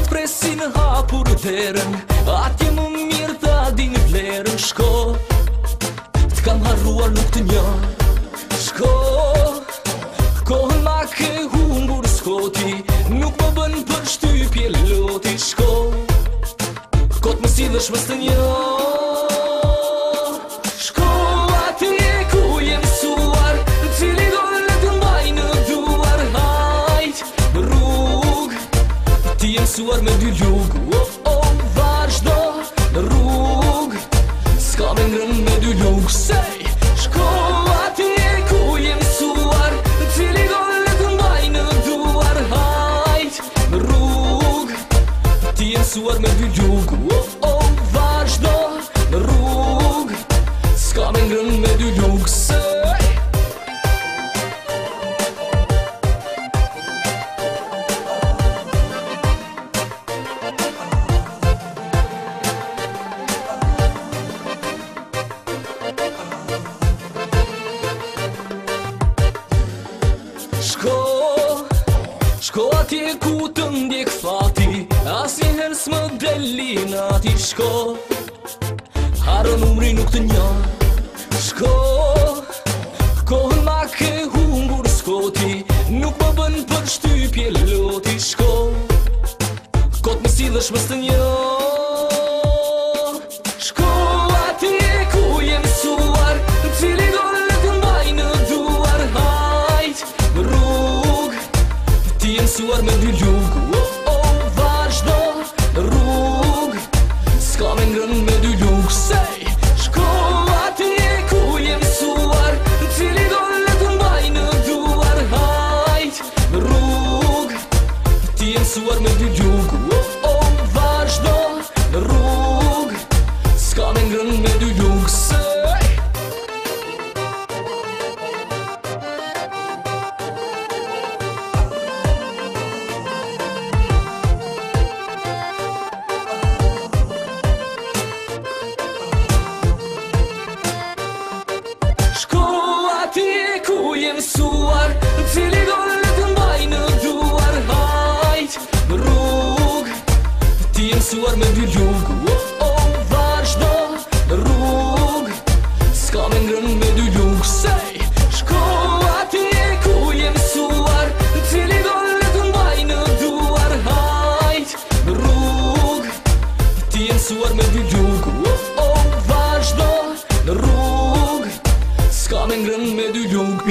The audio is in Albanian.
Presin hapur derën, atje më mirë ta din vlerën. Shko, t'kam harruar nuk të njoh. Shko, kohën ma ke humbur skoti, nuk më bën për shtypje loti. Shko, kot më sidhësh mës të njoh. Shko, atje ku jem mësuar, cili dole të mbaj në duar. Hajt, rrug, ti jem mësuar me dy lug. Vazhdo në rrug, s'ka me ngrën me dy lug. Sej, shko atje ku jem mësuar, cili dole të mbaj në duar. Hajt, në rrug, ti jem mësuar me dy lug. Vazhdo në rrug, s'ka me ngrën me dy lug. Sej, shko atje ku të ndjek fati, asnjëherë s'më deli nati. Shko, haro numri nuk të njoh. Shko, kohën ma ke humbur skoti, nuk më bën për shtypje loti. Shko, kot më sidhësh mës të njoh. Shko atje ku jem mësuar, cili dole të mbaj në duar. Hajt, në rrug, ti jem mësuar me dy lug. Vazhdo në rrug, s'ka me ngrën me dy lug. Sej, shko atje ku jem mësuar, cili dole të mbaj në duar. Hajt, në rrug, ti jem mësuar me dy lug. Vazhdo në rrug, s'ka me ngrën me dy lug. Sej, ku jem mësuar, cili dole të mbaj në duar. Hajt, në rrug, ti jem mësuar me dy lug. Vazhdo në rrug, s'ka me ngrën me dy lug. Sej, shko atje ku jem mësuar, cili dole të mbaj në duar. Hajt, në rrug, ti jem mësuar me dy lug. Vazhdo në rrug, s'ka me ngrën me dy lug.